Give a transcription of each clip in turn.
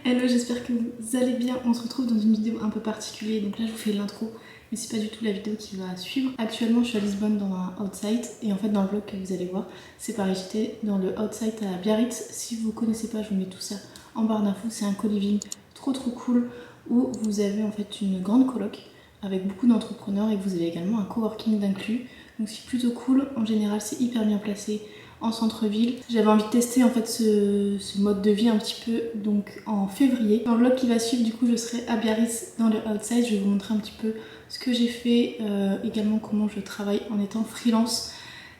Hello, j'espère que vous allez bien. On se retrouve dans une vidéo un peu particulière. Donc là, je vous fais l'intro, mais c'est pas du tout la vidéo qui va suivre. Actuellement, je suis à Lisbonne dans un outside. Et en fait, dans le vlog que vous allez voir, c'est pareil. J'étais dans le outside à Biarritz. Si vous connaissez pas, je vous mets tout ça en barre d'infos. C'est un co-living trop cool où vous avez en fait une grande coloc avec beaucoup d'entrepreneurs et vous avez également un coworking d'inclus. Donc c'est plutôt cool. En général, c'est hyper bien placé en centre-ville. J'avais envie de tester en fait ce mode de vie un petit peu donc en février. Dans le vlog qui va suivre, du coup, je serai à Biarritz dans le outside. Je vais vous montrer un petit peu ce que j'ai fait, également comment je travaille en étant freelance.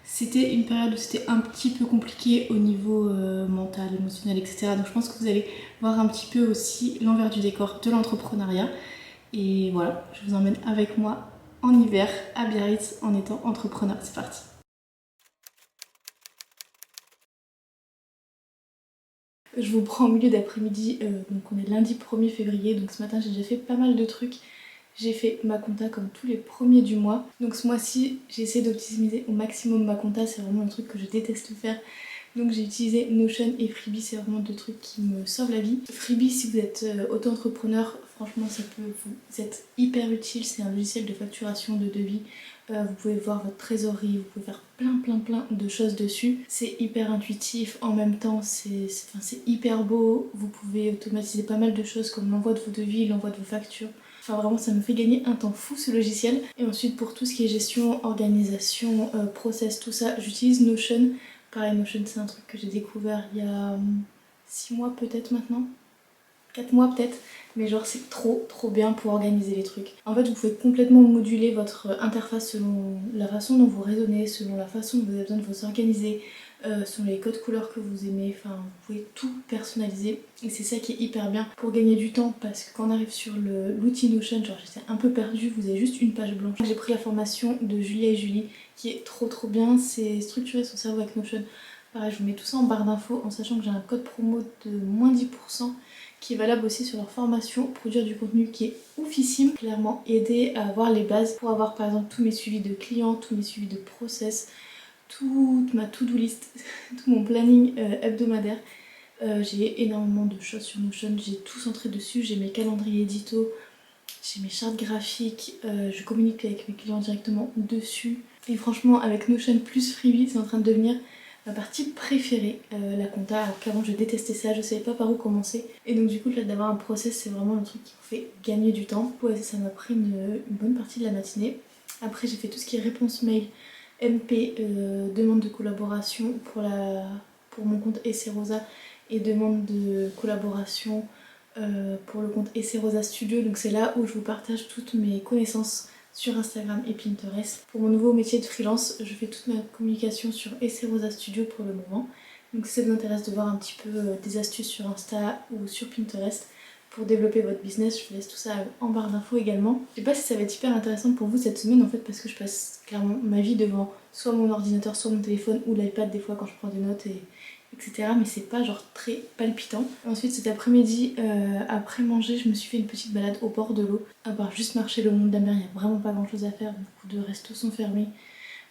C'était une période où c'était un petit peu compliqué au niveau mental, émotionnel, etc. Donc je pense que vous allez voir un petit peu aussi l'envers du décor de l'entrepreneuriat. Et voilà, je vous emmène avec moi en hiver à Biarritz en étant entrepreneur. C'est parti. Je vous prends au milieu d'après-midi, donc on est lundi 1er février, donc ce matin j'ai déjà fait pas mal de trucs. J'ai fait ma compta comme tous les premiers du mois. Donc ce mois-ci, j'ai essayé d'optimiser au maximum ma compta, c'est vraiment un truc que je déteste faire. Donc j'ai utilisé Notion et Freebie, c'est vraiment deux trucs qui me sauvent la vie. Freebie, si vous êtes auto-entrepreneur, franchement ça peut vous être hyper utile, c'est un logiciel de facturation, de devis. Vous pouvez voir votre trésorerie, vous pouvez faire plein de choses dessus. C'est hyper intuitif, en même temps c'est hyper beau. Vous pouvez automatiser pas mal de choses comme l'envoi de vos devis, l'envoi de vos factures. Enfin vraiment ça me fait gagner un temps fou ce logiciel. Et ensuite pour tout ce qui est gestion, organisation, process, tout ça, j'utilise Notion. Pareil, Notion c'est un truc que j'ai découvert il y a 6 mois peut-être maintenant. 4 mois peut-être, mais genre c'est trop bien pour organiser les trucs. En fait vous pouvez complètement moduler votre interface selon la façon dont vous raisonnez, selon la façon dont vous avez besoin de vous organiser, selon les codes couleurs que vous aimez, enfin vous pouvez tout personnaliser et c'est ça qui est hyper bien pour gagner du temps parce que quand on arrive sur l'outil Notion, genre j'étais un peu perdue, vous avez juste une page blanche. J'ai pris la formation de Julia et Julie qui est trop bien, c'est structurer son cerveau avec Notion. Pareil, je vous mets tout ça en barre d'infos en sachant que j'ai un code promo de moins 10% qui est valable aussi sur leur formation, produire du contenu qui est oufissime, clairement aider à avoir les bases pour avoir par exemple tous mes suivis de clients, tous mes suivis de process, toute ma to-do list, tout mon planning hebdomadaire. J'ai énormément de choses sur Notion, j'ai tout centré dessus, j'ai mes calendriers édito, j'ai mes chartes graphiques, je communique avec mes clients directement dessus. Et franchement avec Notion plus Freebie, c'est en train de devenir ma partie préférée, la compta, alors qu'avant je détestais ça, je savais pas par où commencer. Et donc du coup le fait d'avoir un process c'est vraiment le truc qui vous fait gagner du temps. Ouais, ça m'a pris une bonne partie de la matinée. Après j'ai fait tout ce qui est réponse mail, MP, demande de collaboration pour mon compte Essai Rosa et demande de collaboration pour le compte Essai Rosa Studio. Donc c'est là où je vous partage toutes mes connaissances sur Instagram et Pinterest. Pour mon nouveau métier de freelance, je fais toute ma communication sur Essai Rosa Studio pour le moment. Donc si ça vous intéresse de voir un petit peu des astuces sur Insta ou sur Pinterest pour développer votre business, je vous laisse tout ça en barre d'infos également. Je sais pas si ça va être hyper intéressant pour vous cette semaine en fait parce que je passe clairement ma vie devant soit mon ordinateur, soit mon téléphone ou l'iPad des fois quand je prends des notes etc. Mais c'est pas genre très palpitant. Ensuite cet après-midi, après manger, je me suis fait une petite balade au bord de l'eau. À part juste marcher le long de la mer, il n'y a vraiment pas grand chose à faire. Beaucoup de restos sont fermés.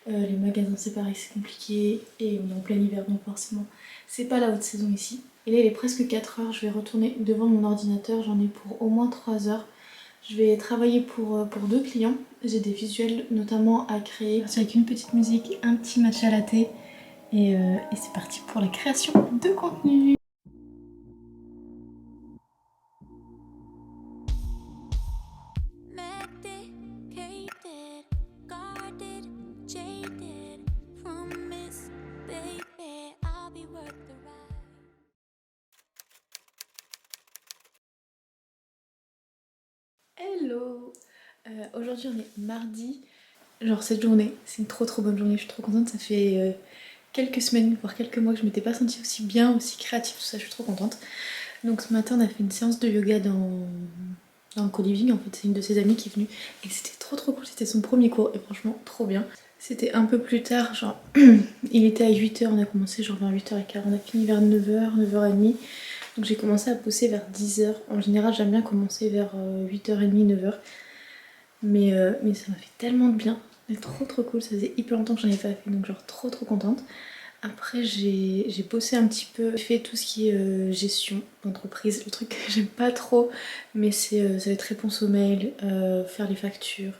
Les magasins c'est pareil, c'est compliqué. Et on est en plein hiver donc forcément c'est pas la haute saison ici. Et là il est presque 4 heures, je vais retourner devant mon ordinateur, j'en ai pour au moins 3 heures. Je vais travailler pour 2 clients. J'ai des visuels notamment à créer. Avec une petite musique, un petit matcha latte. Et c'est parti pour la création de contenu. Hello, aujourd'hui on est mardi. Genre cette journée, c'est une trop bonne journée, je suis trop contente. Ça fait quelques semaines, voire quelques mois que je m'étais pas sentie aussi bien, aussi créative, tout ça, je suis trop contente. Donc ce matin on a fait une séance de yoga dans le co-living, en fait c'est une de ses amies qui est venue et c'était trop cool, c'était son premier cours et franchement trop bien. C'était un peu plus tard, genre il était à 8h, on a commencé genre vers 8h15, on a fini vers 9h, 9h30. Donc j'ai commencé à bosser vers 10h. En général j'aime bien commencer vers 8h30, 9h. Mais ça m'a fait tellement de bien. C'est trop cool, ça faisait hyper longtemps que j'en ai pas fait donc genre trop contente. Après j'ai bossé un petit peu, j'ai fait tout ce qui est gestion d'entreprise, le truc que j'aime pas trop, mais c'est ça va être réponse aux mails, faire les factures.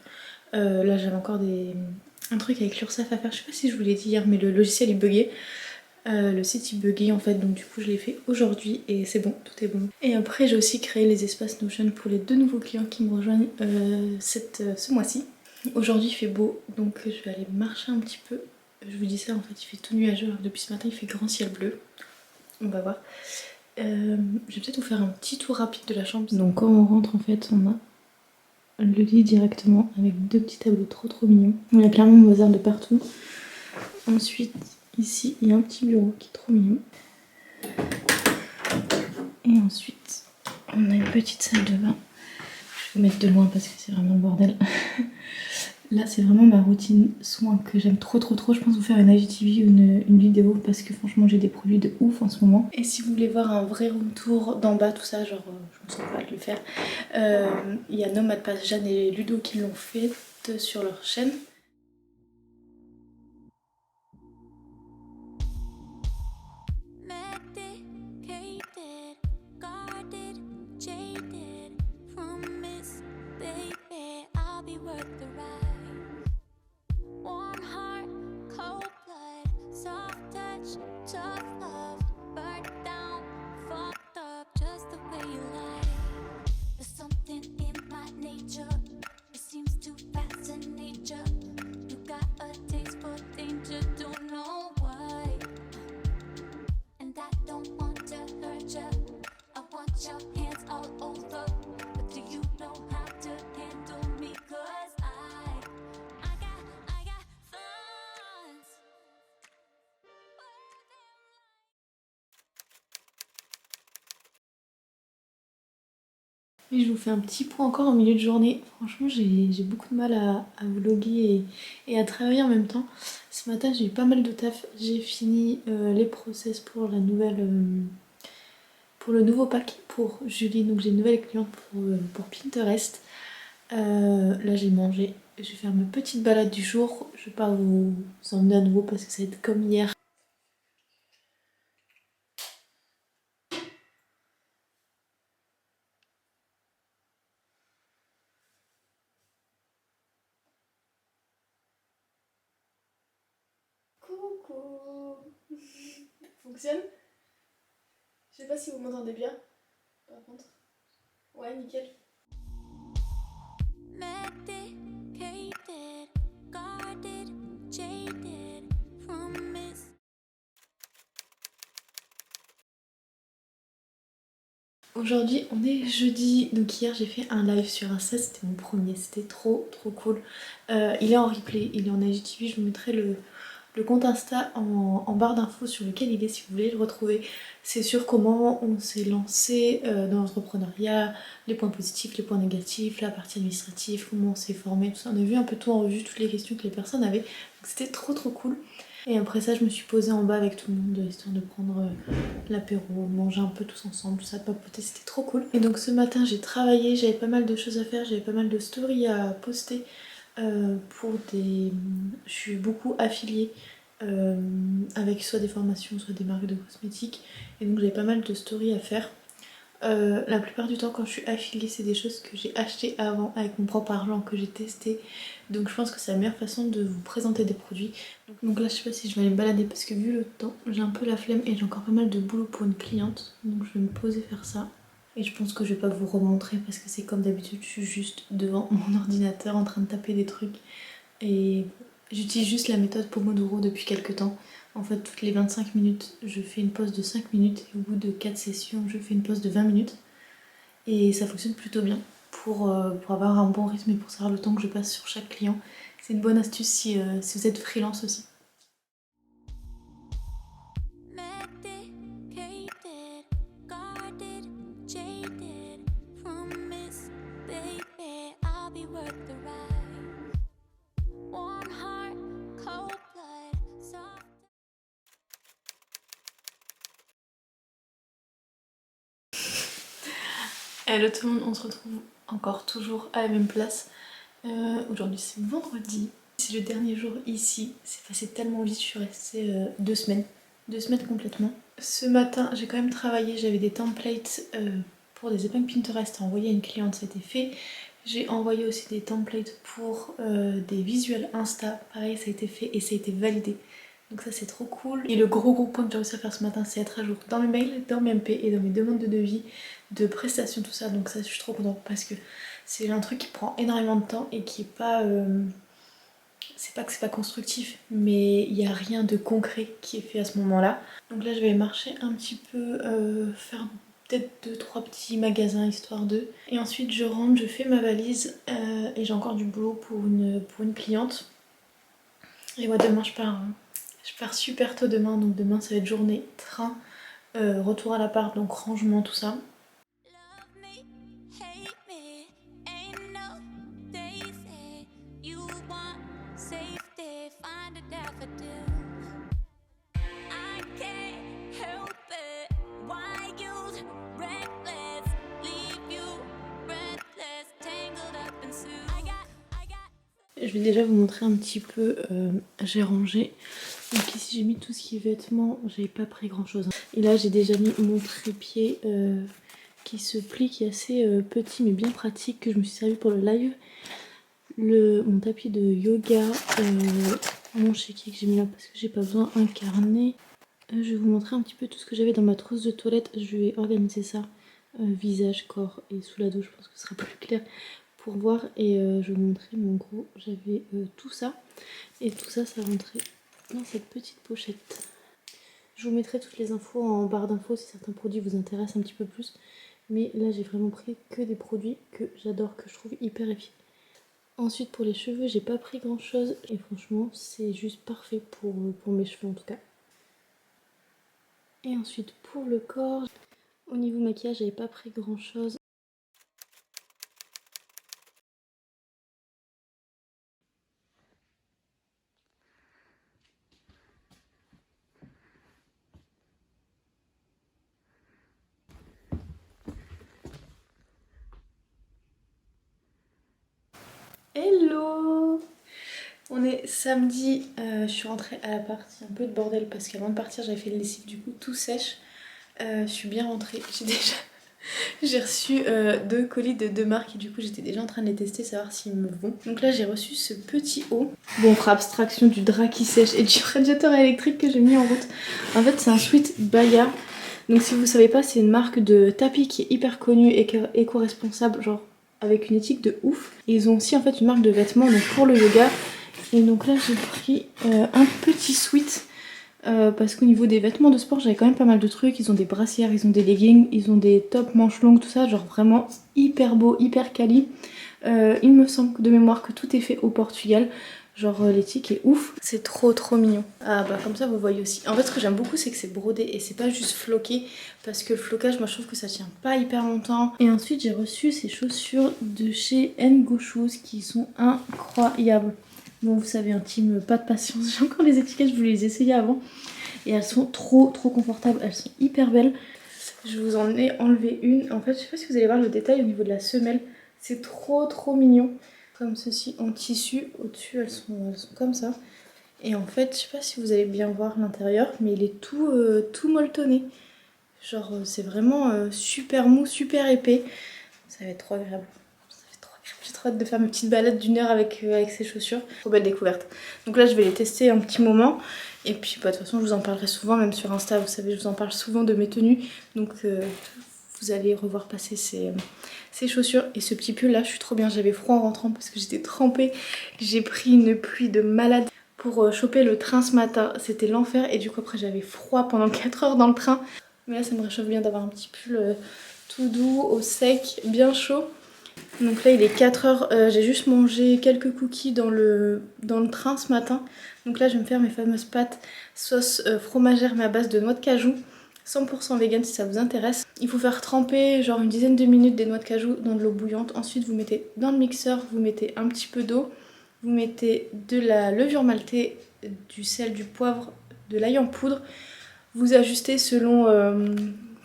Là j'avais encore un truc avec l'URSSAF à faire, je sais pas si je vous l'ai dit hier, mais le logiciel il buguait. Le site il buguait en fait, donc du coup je l'ai fait aujourd'hui et c'est bon, tout est bon. Et après j'ai aussi créé les espaces Notion pour les 2 nouveaux clients qui me rejoignent ce mois-ci. Aujourd'hui il fait beau, donc je vais aller marcher un petit peu. Je vous dis ça, en fait il fait tout nuageux alors que depuis ce matin il fait grand ciel bleu. On va voir. Je vais peut-être vous faire un petit tour rapide de la chambre. Donc quand on rentre en fait on a le lit directement avec 2 petits tableaux trop mignons. Il y a clairement Mozart de partout. Ensuite ici il y a un petit bureau qui est trop mignon. Et ensuite on a une petite salle de bain. Je vais vous mettre de loin parce que c'est vraiment le bordel. Là c'est vraiment ma routine soin que j'aime trop. Je pense vous faire une IGTV ou une vidéo parce que franchement j'ai des produits de ouf en ce moment. Et si vous voulez voir un vrai room tour d'en bas, tout ça, genre je me sens pas de le faire. Il y a Nomad Pass, Jeanne et Ludo qui l'ont fait sur leur chaîne. Et je vous fais un petit point encore au milieu de journée. Franchement, j'ai beaucoup de mal à vlogger et à travailler en même temps. Ce matin, j'ai eu pas mal de taf. J'ai fini les process pour la nouvelle, pour le nouveau pack pour Julie. Donc j'ai une nouvelle cliente pour Pinterest. Là, j'ai mangé. Je vais faire ma petite balade du jour. Je vais pas vous emmener à nouveau parce que ça va être comme hier. Coucou. Fonctionne? Je sais pas si vous m'entendez bien, par contre. Ouais, nickel. Aujourd'hui on est jeudi, donc hier j'ai fait un live sur Insta, c'était mon premier, c'était trop cool. Il est en replay, il est en IGTV, je vous mettrai le compte Insta en barre d'infos sur lequel il est si vous voulez le retrouver. C'est sur comment on s'est lancé dans l'entrepreneuriat, les points positifs, les points négatifs, la partie administrative, comment on s'est formé, tout ça. On a vu un peu tout en revue, toutes les questions que les personnes avaient, donc c'était trop cool. Et après ça je me suis posée en bas avec tout le monde histoire de prendre l'apéro, manger un peu tous ensemble, tout ça, papoter, c'était trop cool. Et donc ce matin j'ai travaillé, j'avais pas mal de choses à faire, j'avais pas mal de stories à poster pour des... Je suis beaucoup affiliée avec soit des formations, soit des marques de cosmétiques, et donc j'avais pas mal de stories à faire. La plupart du temps quand je suis affiliée c'est des choses que j'ai achetées avant avec mon propre argent, que j'ai testé, donc je pense que c'est la meilleure façon de vous présenter des produits. Donc là je sais pas si je vais aller me balader parce que vu le temps j'ai un peu la flemme et j'ai encore pas mal de boulot pour une cliente, donc je vais me poser faire ça. Et je pense que je vais pas vous remontrer parce que c'est comme d'habitude, je suis juste devant mon ordinateur en train de taper des trucs et j'utilise juste la méthode Pomodoro depuis quelques temps. En fait, toutes les 25 minutes, je fais une pause de 5 minutes et au bout de 4 sessions, je fais une pause de 20 minutes. Et ça fonctionne plutôt bien pour avoir un bon rythme et pour savoir le temps que je passe sur chaque client. C'est une bonne astuce si vous êtes freelance aussi. Hello tout le monde, on se retrouve encore toujours à la même place. Aujourd'hui c'est vendredi. c'est le dernier jour ici. C'est passé tellement vite, je suis restée 2 semaines. 2 semaines complètement. Ce matin, j'ai quand même travaillé, j'avais des templates pour des épingles Pinterest à envoyer à une cliente, c'était fait. J'ai envoyé aussi des templates pour des visuels Insta, pareil ça a été fait et ça a été validé. Donc ça c'est trop cool. Et le gros point que j'ai réussi à faire ce matin, c'est être à jour dans mes mails, dans mes MP et dans mes demandes de devis, de prestations, tout ça. Donc ça je suis trop contente parce que c'est un truc qui prend énormément de temps et qui est pas... c'est pas que c'est pas constructif, mais il n'y a rien de concret qui est fait à ce moment-là. Donc là je vais marcher un petit peu, faire peut-être 2-3 petits magasins histoire de. Et ensuite je rentre, je fais ma valise et j'ai encore du boulot pour une cliente. Et moi demain je pars super tôt demain, donc demain ça va être journée, train, retour à l'appart, donc rangement, tout ça. Je vais déjà vous montrer un petit peu, j'ai rangé. Donc ici j'ai mis tout ce qui est vêtements, j'avais pas pris grand chose. Et là j'ai déjà mis mon trépied qui se plie, qui est assez petit mais bien pratique, que je me suis servi pour le live. Mon tapis de yoga, mon chéquier que j'ai mis là parce que j'ai pas besoin, un carnet. Je vais vous montrer un petit peu tout ce que j'avais dans ma trousse de toilette. Je vais organiser ça, visage, corps et sous la douche, je pense que ce sera plus clair pour voir. Et je vais vous montrer, mais en gros j'avais tout ça. Et tout ça, ça rentrait dans cette petite pochette. Je vous mettrai toutes les infos en barre d'infos si certains produits vous intéressent un petit peu plus. Mais là j'ai vraiment pris que des produits que j'adore, que je trouve hyper efficaces. Ensuite pour les cheveux, j'ai pas pris grand chose et franchement c'est juste parfait pour mes cheveux en tout cas. Et ensuite pour le corps, au niveau maquillage, j'avais pas pris grand chose. Hello! On est samedi, je suis rentrée à la partie un peu de bordel parce qu'avant de partir j'avais fait le lessive du coup tout sèche. Je suis bien rentrée, j'ai reçu 2 colis de 2 marques et du coup j'étais déjà en train de les tester, savoir s'ils me vont. Donc là j'ai reçu ce petit haut. Bon, on fera abstraction du drap qui sèche et du radiateur électrique que j'ai mis en route. En fait c'est un sweat Baya. Donc si vous savez pas, c'est une marque de tapis qui est hyper connue et éco-responsable, genre avec une éthique de ouf. Et ils ont aussi en fait une marque de vêtements donc pour le yoga. Et donc là j'ai pris un petit sweat parce qu'au niveau des vêtements de sport j'avais quand même pas mal de trucs. Ils ont des brassières, ils ont des leggings, ils ont des tops manches longues, tout ça, genre vraiment hyper beau, hyper quali. Il me semble de mémoire que tout est fait au Portugal. Genre l'éthique est ouf, c'est trop mignon. Ah bah comme ça vous voyez aussi. En fait ce que j'aime beaucoup c'est que c'est brodé et c'est pas juste floqué. Parce que le flocage moi je trouve que ça tient pas hyper longtemps. Et ensuite j'ai reçu ces chaussures de chez Ngo Shoes qui sont incroyables. Bon vous savez un team pas de patience, j'ai encore les étiquettes, je voulais les essayer avant. Et elles sont trop confortables, elles sont hyper belles. Je vous en ai enlevé une. En fait je sais pas si vous allez voir le détail au niveau de la semelle. C'est trop mignon. Comme ceci en tissu, au-dessus elles sont comme ça. Et en fait, je sais pas si vous allez bien voir l'intérieur, mais il est tout molletonné. Genre c'est vraiment super mou, super épais. Ça va être trop agréable. J'ai trop hâte de faire ma petite balade d'1 heure avec ces chaussures. Trop belle découverte. Donc là je vais les tester un petit moment. Et puis bah, de toute façon je vous en parlerai souvent, même sur Insta, vous savez je vous en parle souvent de mes tenues. Donc vous allez revoir passer ces chaussures et ce petit pull là, je suis trop bien. J'avais froid en rentrant parce que j'étais trempée. J'ai pris une pluie de malade pour choper le train ce matin. C'était l'enfer et du coup après j'avais froid pendant 4 heures dans le train. Mais là ça me réchauffe bien d'avoir un petit pull tout doux, au sec, bien chaud. Donc là il est 4 heures, j'ai juste mangé quelques cookies dans le train ce matin. Donc là je vais me faire mes fameuses pâtes sauce fromagère mais à base de noix de cajou. 100% vegan si ça vous intéresse. Il faut faire tremper genre une dizaine de minutes des noix de cajou dans de l'eau bouillante. Ensuite vous mettez dans le mixeur, vous mettez un petit peu d'eau. Vous mettez de la levure maltée, du sel, du poivre, de l'ail en poudre. Vous ajustez selon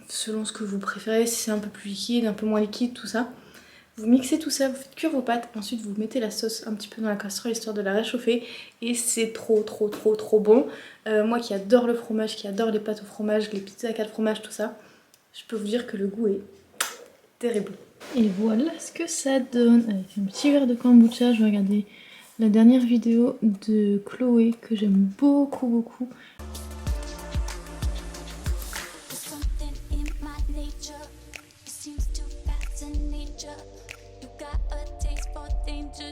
ce que vous préférez, si c'est un peu plus liquide, un peu moins liquide, tout ça. Vous mixez tout ça, vous faites cuire vos pâtes, ensuite vous mettez la sauce un petit peu dans la casserole histoire de la réchauffer et c'est trop bon. Moi qui adore le fromage, qui adore les pâtes au fromage, les pizzas à 4 fromages, tout ça, je peux vous dire que le goût est terrible. Et voilà ce que ça donne avec un petit verre de kombucha. Je vais regarder la dernière vidéo de Chloé que j'aime beaucoup. You got a taste for danger.